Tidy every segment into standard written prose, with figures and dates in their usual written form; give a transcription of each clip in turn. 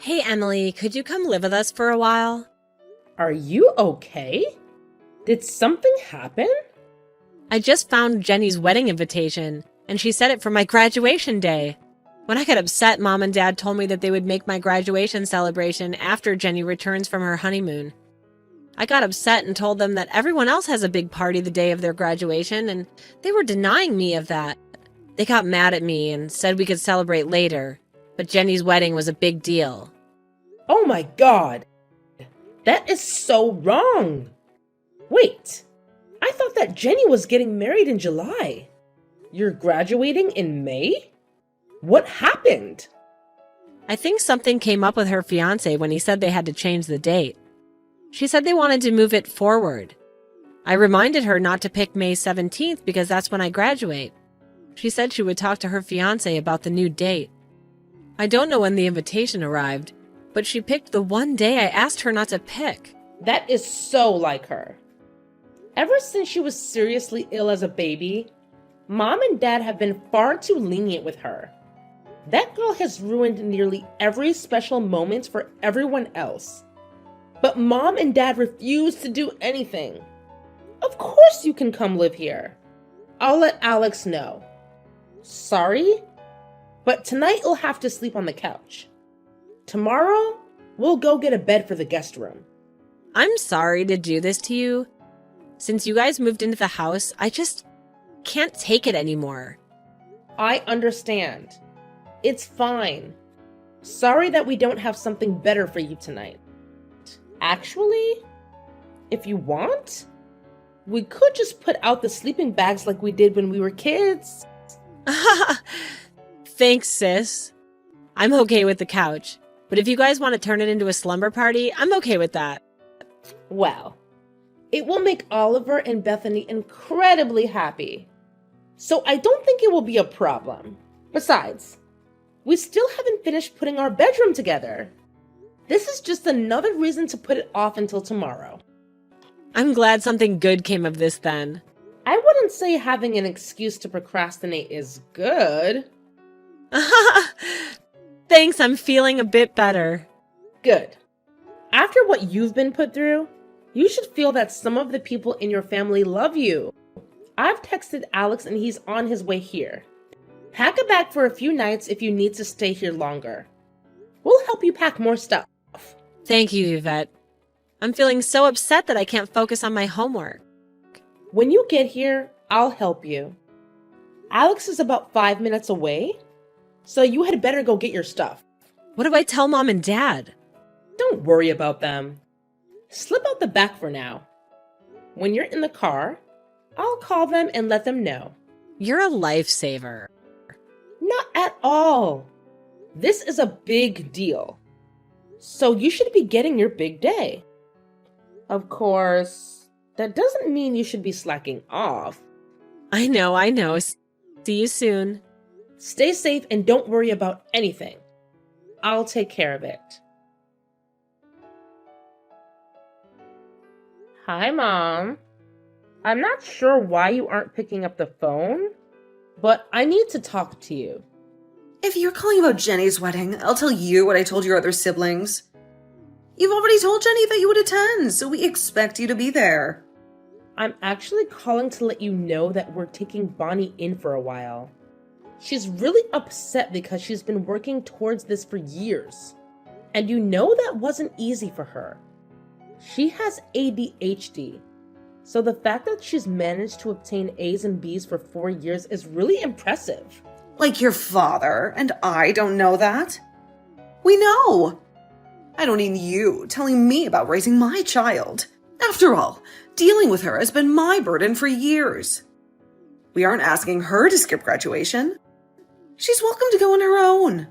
Hey, Emily, could you come live with us for a while? Are you okay? Did something happen? I just found Jenny's wedding invitation, and she said it for my graduation day. When I got upset, Mom and Dad told me that they would make my graduation celebration after Jenny returns from her honeymoon. I got upset and told them that everyone else has a big party the day of their graduation, and they were denying me of that. They got mad at me and said we could celebrate later, but Jenny's wedding was a big deal. Oh my god! That is so wrong! Wait, I thought that Jenny was getting married in July. You're graduating in May? What happened? I think something came up with her fiancé when he said they had to change the date. She said they wanted to move it forward. I reminded her not to pick May 17th because that's when I graduate. She said she would talk to her fiancé about the new date. I don't know when the invitation arrived, but she picked the one day I asked her not to pick. That is so like her. Ever since she was seriously ill as a baby, Mom and Dad have been far too lenient with her. That girl has ruined nearly every special moment for everyone else. But Mom and Dad refuse to do anything. Of course you can come live here. I'll let Alex know. Sorry, but tonight you'll have to sleep on the couch. Tomorrow, we'll go get a bed for the guest room. I'm sorry to do this to you. Since you guys moved into the house, I just can't take it anymore. I understand. It's fine. Sorry that we don't have something better for you tonight. Actually, if you want, we could just put out the sleeping bags like we did when we were kids. Thanks, sis. I'm okay with the couch, but if you guys want to turn it into a slumber party, I'm okay with that. Well, it will make Oliver and Bethany incredibly happy. So I don't think it will be a problem. Besides, we still haven't finished putting our bedroom together. This is just another reason to put it off until tomorrow. I'm glad something good came of this then. I wouldn't say having an excuse to procrastinate is good. Thanks, I'm feeling a bit better. Good. After what you've been put through, you should feel that some of the people in your family love you. I've texted Alex and he's on his way here. Pack a bag for a few nights if you need to stay here longer. We'll help you pack more stuff. Thank you, Yvette. I'm feeling so upset that I can't focus on my homework. When you get here, I'll help you. Alex is about 5 minutes away, so you had better go get your stuff. What do I tell Mom and Dad? Don't worry about them. Slip out the back for now. When you're in the car, I'll call them and let them know. You're a lifesaver. Not at all. This is a big deal. So you should be getting your big day. Of course, that doesn't mean you should be slacking off. I know. See you soon. Stay safe and don't worry about anything. I'll take care of it. Hi, Mom. I'm not sure why you aren't picking up the phone, but I need to talk to you. If you're calling about Jenny's wedding, I'll tell you what I told your other siblings. You've already told Jenny that you would attend, so we expect you to be there. I'm actually calling to let you know that we're taking Bonnie in for a while. She's really upset because she's been working towards this for years. And you know that wasn't easy for her. She has ADHD, so the fact that she's managed to obtain A's and B's for 4 years is really impressive. Like your father, and I don't know that. We know. I don't need you telling me about raising my child. After all, dealing with her has been my burden for years. We aren't asking her to skip graduation. She's welcome to go on her own.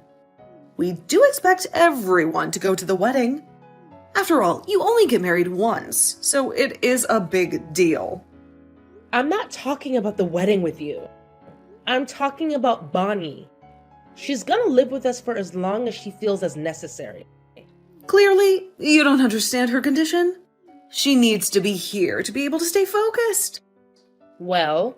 We do expect everyone to go to the wedding. After all, you only get married once, so it is a big deal. I'm not talking about the wedding with you. I'm talking about Bonnie. She's gonna live with us for as long as she feels as necessary. Clearly, you don't understand her condition. She needs to be here to be able to stay focused. Well,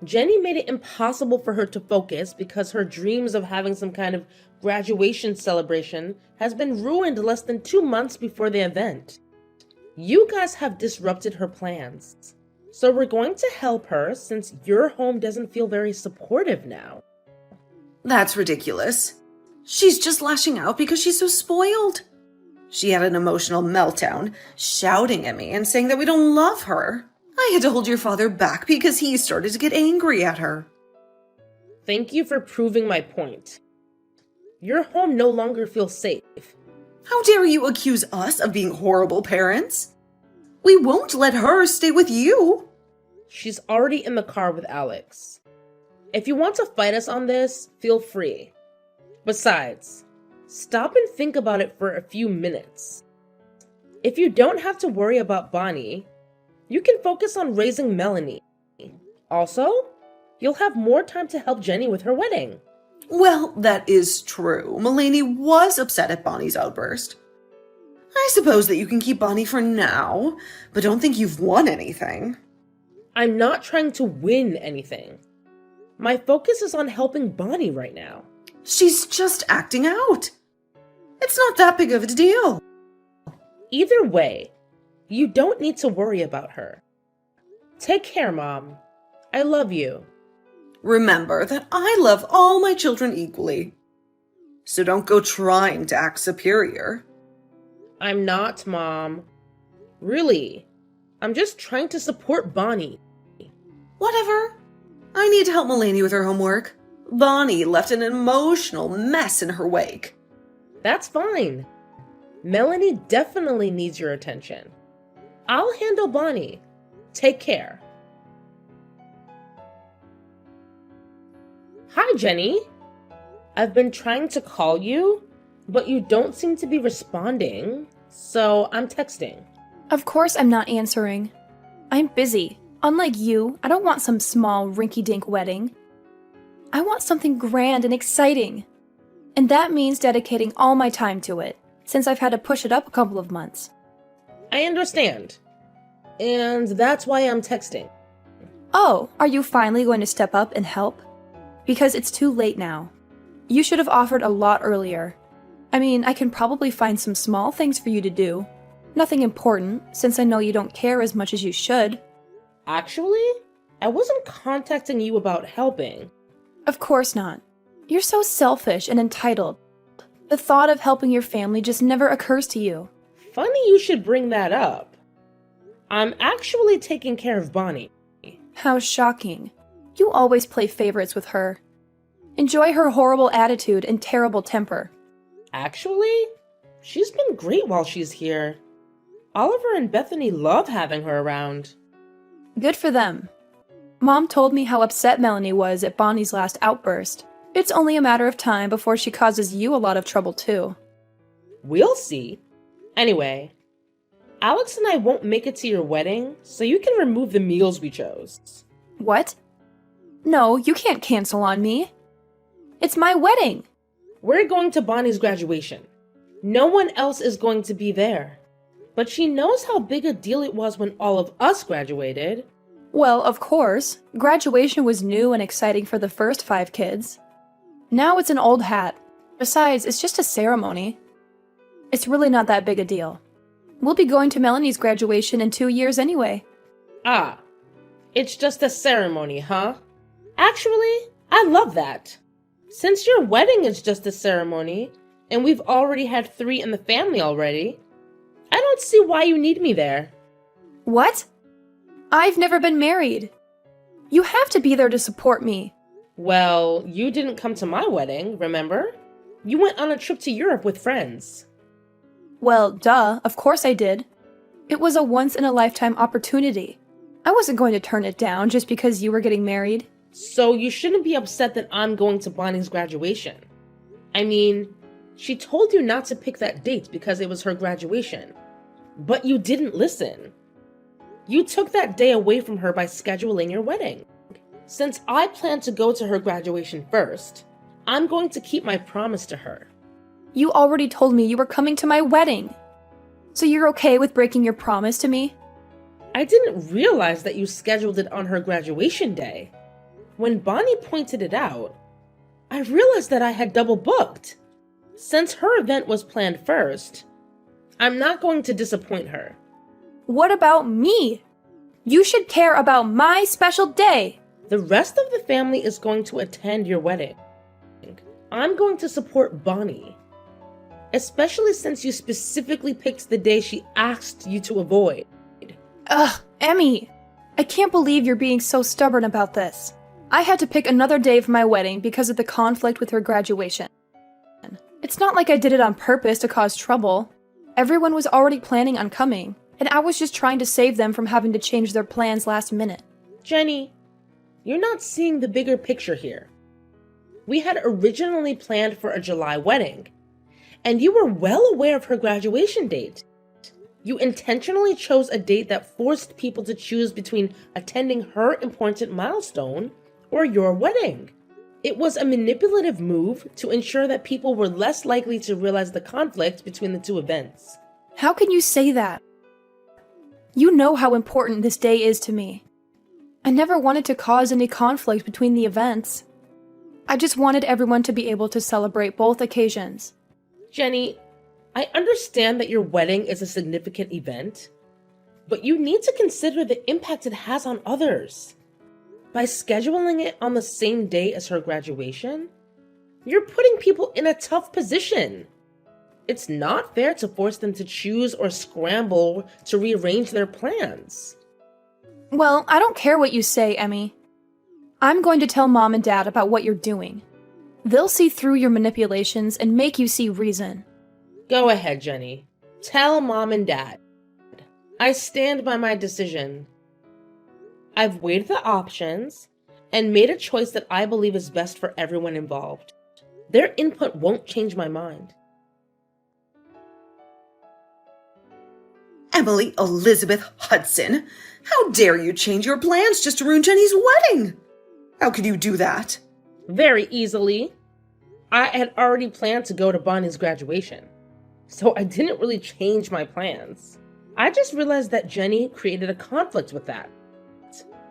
Jenny made it impossible for her to focus because her dreams of having some kind of graduation celebration has been ruined less than 2 months before the event. You guys have disrupted her plans. So we're going to help her since your home doesn't feel very supportive now. That's ridiculous. She's just lashing out because she's so spoiled. She had an emotional meltdown, shouting at me and saying that we don't love her. I had to hold your father back because he started to get angry at her. Thank you for proving my point. Your home no longer feels safe. How dare you accuse us of being horrible parents? We won't let her stay with you. She's already in the car with Alex. If you want to fight us on this, feel free. Besides, stop and think about it for a few minutes. If you don't have to worry about Bonnie, you can focus on raising Melanie. Also, you'll have more time to help Jenny with her wedding. Well, that is true. Mulaney was upset at Bonnie's outburst. I suppose that you can keep Bonnie for now, but don't think you've won anything. I'm not trying to win anything. My focus is on helping Bonnie right now. She's just acting out. It's not that big of a deal. Either way, you don't need to worry about her. Take care, Mom. I love you. Remember that I love all my children equally. So don't go trying to act superior. I'm not, Mom. Really, I'm just trying to support Bonnie. Whatever. I need to help Mulaney with her homework. Bonnie left an emotional mess in her wake. That's fine. Melanie definitely needs your attention. I'll handle Bonnie. Take care. Hi, Jenny. I've been trying to call you, but you don't seem to be responding, so I'm texting. Of course I'm not answering. I'm busy. Unlike you, I don't want some small, rinky-dink wedding. I want something grand and exciting. And that means dedicating all my time to it, since I've had to push it up a couple of months. I understand. And that's why I'm texting. Oh, are you finally going to step up and help? Because it's too late now. You should have offered a lot earlier. I mean, I can probably find some small things for you to do. Nothing important, since I know you don't care as much as you should. Actually, I wasn't contacting you about helping. Of course not. You're so selfish and entitled. The thought of helping your family just never occurs to you. Funny you should bring that up. I'm actually taking care of Bonnie. How shocking. You always play favorites with her. Enjoy her horrible attitude and terrible temper. Actually, she's been great while she's here. Oliver and Bethany love having her around. Good for them. Mom told me how upset Melanie was at Bonnie's last outburst. It's only a matter of time before she causes you a lot of trouble too. We'll see. Anyway, Alex and I won't make it to your wedding, so you can remove the meals we chose. What? No, you can't cancel on me. It's my wedding. We're going to Bonnie's graduation. No one else is going to be there. But she knows how big a deal it was when all of us graduated. Well, of course. Graduation was new and exciting for the first 5 kids. Now it's an old hat. Besides, it's just a ceremony. It's really not that big a deal. We'll be going to Melanie's graduation in 2 years anyway. Ah, it's just a ceremony, huh? Actually, I love that. Since your wedding is just a ceremony, and we've already had 3 in the family already, I don't see why you need me there. What? I've never been married. You have to be there to support me. Well, you didn't come to my wedding, remember? You went on a trip to Europe with friends. Well, duh, of course I did. It was a once-in-a-lifetime opportunity. I wasn't going to turn it down just because you were getting married. So you shouldn't be upset that I'm going to Bonnie's graduation. I mean, she told you not to pick that date because it was her graduation. But you didn't listen. You took that day away from her by scheduling your wedding. Since I plan to go to her graduation first, I'm going to keep my promise to her. You already told me you were coming to my wedding. So you're okay with breaking your promise to me? I didn't realize that you scheduled it on her graduation day. When Bonnie pointed it out, I realized that I had double booked. Since her event was planned first, I'm not going to disappoint her. What about me? You should care about my special day. The rest of the family is going to attend your wedding. I'm going to support Bonnie, especially since you specifically picked the day she asked you to avoid. Ugh, Emmy. I can't believe you're being so stubborn about this. I had to pick another day for my wedding because of the conflict with her graduation. It's not like I did it on purpose to cause trouble. Everyone was already planning on coming, and I was just trying to save them from having to change their plans last minute. Jenny, you're not seeing the bigger picture here. We had originally planned for a July wedding, and you were well aware of her graduation date. You intentionally chose a date that forced people to choose between attending her important milestone or your wedding. It was a manipulative move to ensure that people were less likely to realize the conflict between the two events. How can you say that? You know how important this day is to me. I never wanted to cause any conflict between the events. I just wanted everyone to be able to celebrate both occasions. Jenny, I understand that your wedding is a significant event, but you need to consider the impact it has on others. By scheduling it on the same day as her graduation, you're putting people in a tough position. It's not fair to force them to choose or scramble to rearrange their plans. Well, I don't care what you say, Emmy. I'm going to tell Mom and Dad about what you're doing. They'll see through your manipulations and make you see reason. Go ahead, Jenny. Tell Mom and Dad. I stand by my decision. I've weighed the options and made a choice that I believe is best for everyone involved. Their input won't change my mind. Emily Elizabeth Hudson, how dare you change your plans just to ruin Jenny's wedding? How could you do that? Very easily. I had already planned to go to Bonnie's graduation, so I didn't really change my plans. I just realized that Jenny created a conflict with that.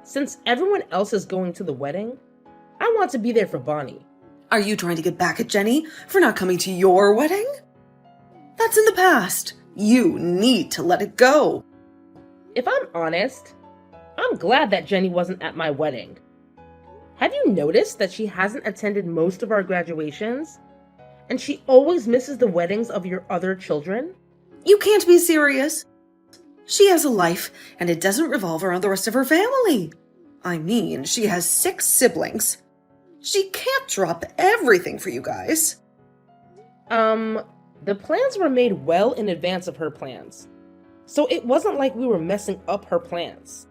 Since everyone else is going to the wedding, I want to be there for Bonnie. Are you trying to get back at Jenny for not coming to your wedding? That's in the past. You need to let it go. If I'm honest, I'm glad that Jenny wasn't at my wedding. Have you noticed that she hasn't attended most of our graduations? And she always misses the weddings of your other children? You can't be serious. She has a life, and it doesn't revolve around the rest of her family. I mean, she has 6 siblings. She can't drop everything for you guys. The plans were made well in advance of her plans. So it wasn't like we were messing up her plans.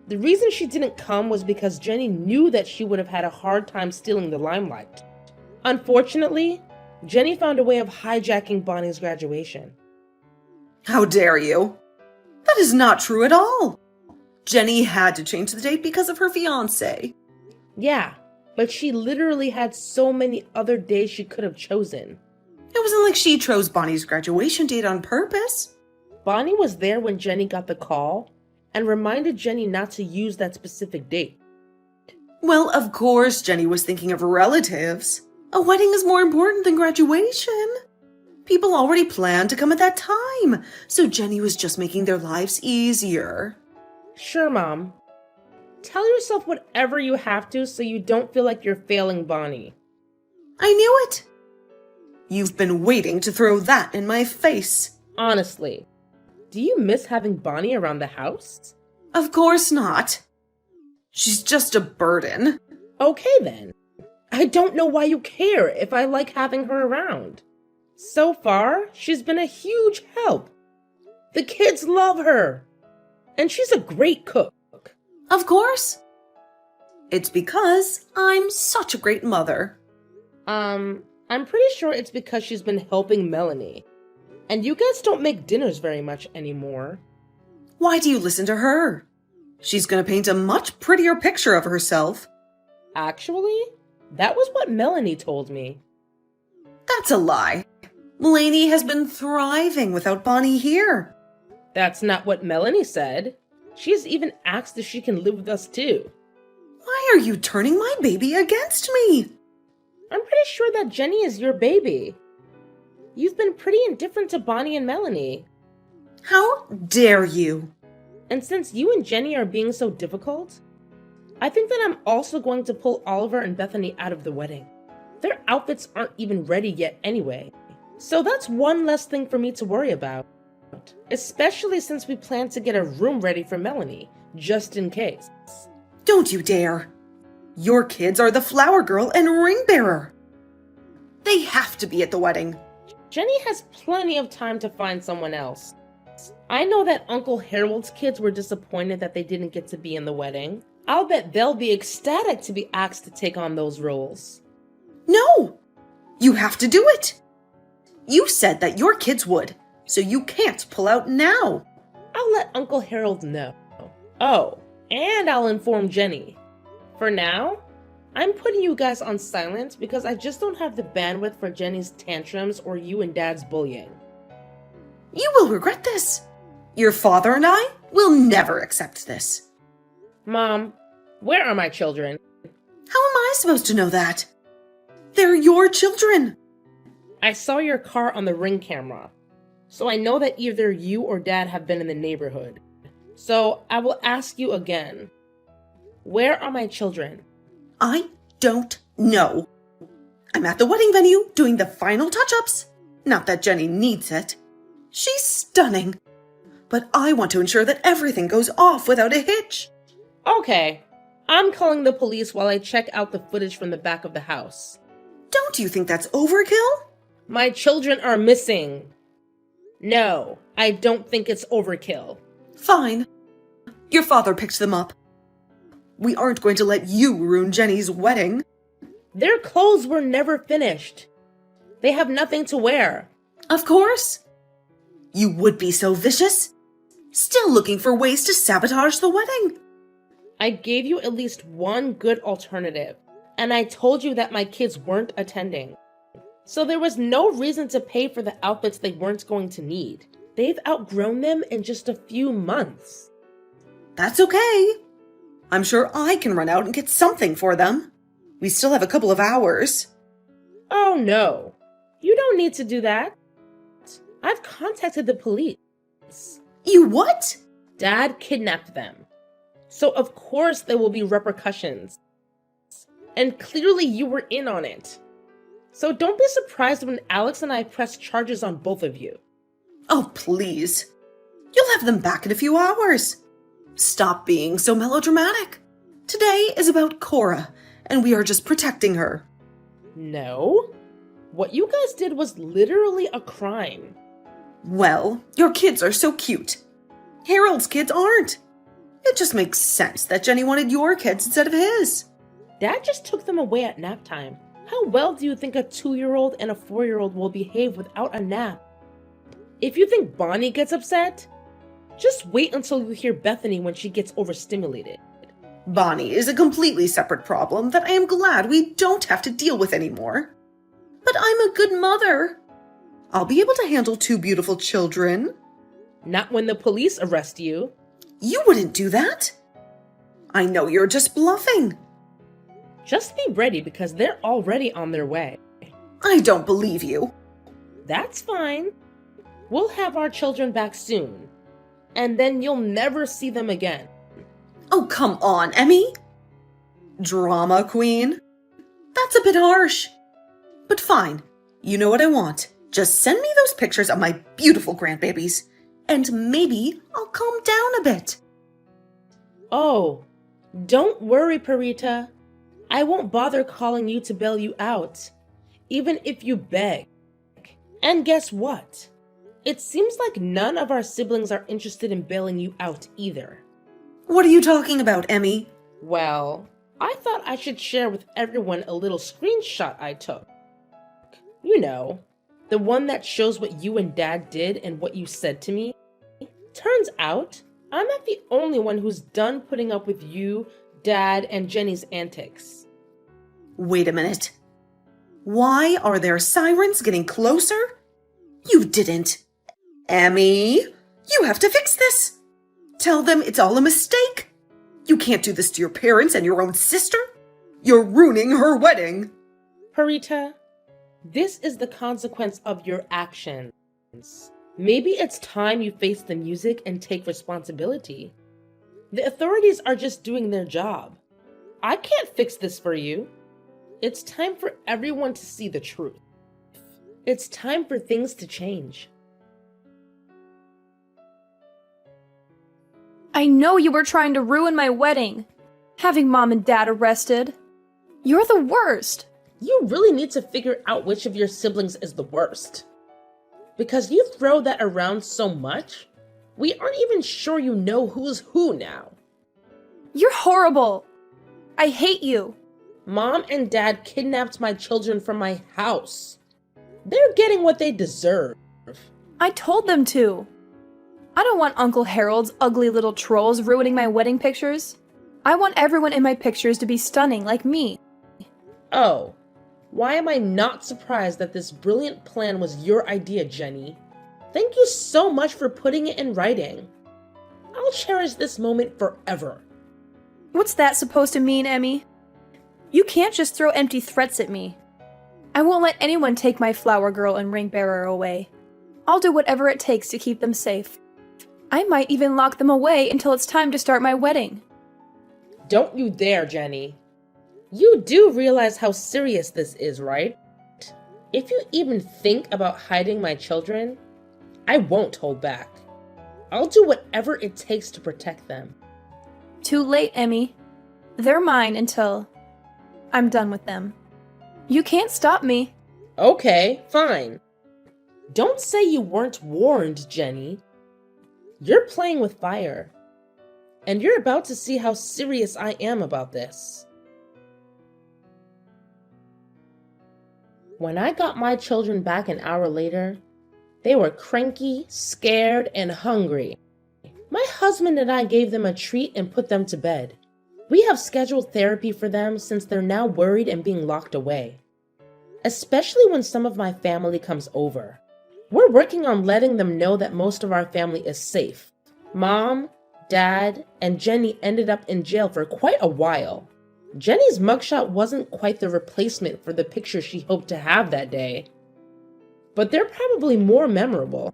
The reason she didn't come was because Jenny knew that she would have had a hard time stealing the limelight. Unfortunately, Jenny found a way of hijacking Bonnie's graduation. How dare you? That is not true at all. Jenny had to change the date because of her fiancé. Yeah, but she literally had so many other days she could have chosen. It wasn't like she chose Bonnie's graduation date on purpose. Bonnie was there when Jenny got the call and reminded Jenny not to use that specific date. Well, of course Jenny was thinking of relatives. A wedding is more important than graduation. People already planned to come at that time, so Jenny was just making their lives easier. Sure, Mom. Tell yourself whatever you have to so you don't feel like you're failing Bonnie. I knew it. You've been waiting to throw that in my face. Honestly, do you miss having Bonnie around the house? Of course not. She's just a burden. Okay then. I don't know why you care if I like having her around. So far, she's been a huge help. The kids love her. And she's a great cook. Of course. It's because I'm such a great mother. I'm pretty sure it's because she's been helping Melanie. And you guys don't make dinners very much anymore. Why do you listen to her? She's gonna paint a much prettier picture of herself. Actually, that was what Melanie told me. That's a lie. Melanie has been thriving without Bonnie here. That's not what Melanie said. She's even asked if she can live with us too. Why are you turning my baby against me? I'm pretty sure that Jenny is your baby. You've been pretty indifferent to Bonnie and Melanie. How dare you? And since you and Jenny are being so difficult, I think that I'm also going to pull Oliver and Bethany out of the wedding. Their outfits aren't even ready yet anyway. So that's one less thing for me to worry about. Especially since we plan to get a room ready for Melanie, just in case. Don't you dare. Your kids are the flower girl and ring bearer. They have to be at the wedding. Jenny has plenty of time to find someone else. I know that Uncle Harold's kids were disappointed that they didn't get to be in the wedding. I'll bet they'll be ecstatic to be asked to take on those roles. No! You have to do it! You said that your kids would, so you can't pull out now. I'll let Uncle Harold know. Oh, and I'll inform Jenny. For now, I'm putting you guys on silent because I just don't have the bandwidth for Jenny's tantrums or you and Dad's bullying. You will regret this. Your father and I will never accept this. Mom, where are my children? How am I supposed to know that? They're your children. I saw your car on the Ring camera, so I know that either you or Dad have been in the neighborhood. So I will ask you again. Where are my children? I don't know. I'm at the wedding venue doing the final touch-ups. Not that Jenny needs it. She's stunning. But I want to ensure that everything goes off without a hitch. Okay, I'm calling the police while I check out the footage from the back of the house. Don't you think that's overkill? My children are missing. No, I don't think it's overkill. Fine. Your father picked them up. We aren't going to let you ruin Jenny's wedding. Their clothes were never finished. They have nothing to wear. Of course. You would be so vicious. Still looking for ways to sabotage the wedding. I gave you at least one good alternative, and I told you that my kids weren't attending. So there was no reason to pay for the outfits they weren't going to need. They've outgrown them in just a few months. That's okay. I'm sure I can run out and get something for them. We still have a couple of hours. Oh no, you don't need to do that. I've contacted the police. You what? Dad kidnapped them. So of course there will be repercussions. And clearly you were in on it. So don't be surprised when Alex and I press charges on both of you. Oh, please. You'll have them back in a few hours. Stop being so melodramatic. Today is about Cora, and we are just protecting her. No. What you guys did was literally a crime. Well, your kids are so cute. Harold's kids aren't. It just makes sense that Jenny wanted your kids instead of his. Dad just took them away at nap time. How well do you think a 2-year-old and a 4-year-old will behave without a nap? If you think Bonnie gets upset, just wait until you hear Bethany when she gets overstimulated. Bonnie is a completely separate problem that I am glad we don't have to deal with anymore. But I'm a good mother. I'll be able to handle 2 beautiful children. Not when the police arrest you. You wouldn't do that. I know you're just bluffing. Just be ready because they're already on their way. I don't believe you. That's fine. We'll have our children back soon. And then you'll never see them again. Oh, come on, Emmy. Drama queen. That's a bit harsh. But fine. You know what I want. Just send me those pictures of my beautiful grandbabies. And maybe I'll calm down a bit. Oh, don't worry, Parita. I won't bother calling you to bail you out, even if you beg. And guess what? It seems like none of our siblings are interested in bailing you out either. What are you talking about, Emmy? Well, I thought I should share with everyone a little screenshot I took. You know, the one that shows what you and Dad did and what you said to me. Turns out, I'm not the only one who's done putting up with you, Dad, and Jenny's antics. Wait a minute. Why are their sirens getting closer? You didn't. Emmy, you have to fix this. Tell them it's all a mistake. You can't do this to your parents and your own sister. You're ruining her wedding. Parita, This is the consequence of your actions. Maybe it's time you face the music and take responsibility. The authorities are just doing their job. I can't fix this for you. It's time for everyone to see the truth. It's time for things to change. I know you were trying to ruin my wedding. Having Mom and Dad arrested. You're the worst. You really need to figure out which of your siblings is the worst. Because you throw that around so much, we aren't even sure you know who's who now. You're horrible. I hate you. Mom and Dad kidnapped my children from my house. They're getting what they deserve. I told them to. I don't want Uncle Harold's ugly little trolls ruining my wedding pictures. I want everyone in my pictures to be stunning like me. Oh, why am I not surprised that this brilliant plan was your idea, Jenny? Thank you so much for putting it in writing. I'll cherish this moment forever. What's that supposed to mean, Emmy? You can't just throw empty threats at me. I won't let anyone take my flower girl and ring bearer away. I'll do whatever it takes to keep them safe. I might even lock them away until it's time to start my wedding. Don't you dare, Jenny. You do realize how serious this is, right? If you even think about hiding my children, I won't hold back. I'll do whatever it takes to protect them. Too late, Emmy. They're mine until I'm done with them. You can't stop me. Okay, fine. Don't say you weren't warned, Jenny. You're playing with fire. And you're about to see how serious I am about this. When I got my children back an hour later, they were cranky, scared, and hungry. My husband and I gave them a treat and put them to bed. We have scheduled therapy for them since they're now worried and being locked away. Especially when some of my family comes over. We're working on letting them know that most of our family is safe. Mom, Dad, and Jenny ended up in jail for quite a while. Jenny's mugshot wasn't quite the replacement for the picture she hoped to have that day. But they're probably more memorable.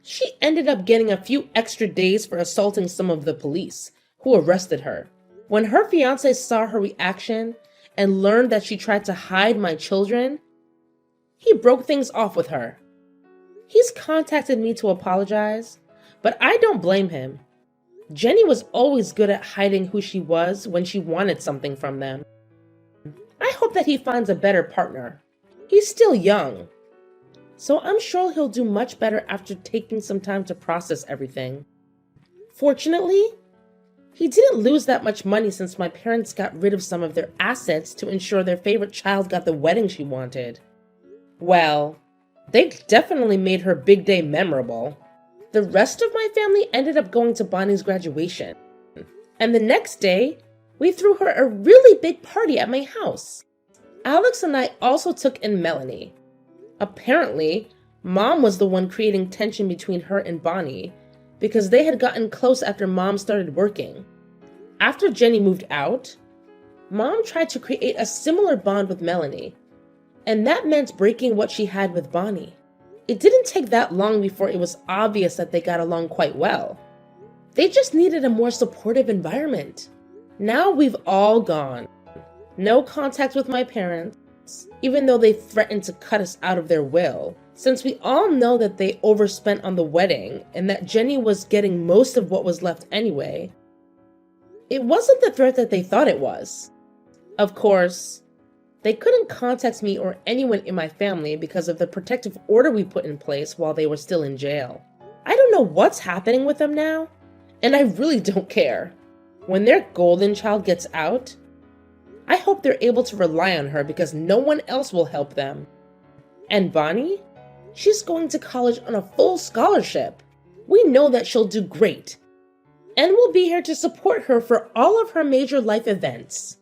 She ended up getting a few extra days for assaulting some of the police, who arrested her. When her fiancé saw her reaction and learned that she tried to hide my children, he broke things off with her. He's contacted me to apologize, but I don't blame him. Jenny was always good at hiding who she was when she wanted something from them. I hope that he finds a better partner. He's still young, so I'm sure he'll do much better after taking some time to process everything. Fortunately, he didn't lose that much money since my parents got rid of some of their assets to ensure their favorite child got the wedding she wanted. Well, they definitely made her big day memorable. The rest of my family ended up going to Bonnie's graduation. And the next day, we threw her a really big party at my house. Alex and I also took in Melanie. Apparently, Mom was the one creating tension between her and Bonnie because they had gotten close after Mom started working. After Jenny moved out, Mom tried to create a similar bond with Melanie, and that meant breaking what she had with Bonnie. It didn't take that long before it was obvious that they got along quite well. They just needed a more supportive environment. Now we've all gone. No contact with my parents, even though they threatened to cut us out of their will, since we all know that they overspent on the wedding and that Jenny was getting most of what was left anyway. It wasn't the threat that they thought it was. Of course, they couldn't contact me or anyone in my family because of the protective order we put in place while they were still in jail. I don't know what's happening with them now, and I really don't care. When their golden child gets out, I hope they're able to rely on her because no one else will help them. And Bonnie? She's going to college on a full scholarship. We know that she'll do great. And we'll be here to support her for all of her major life events.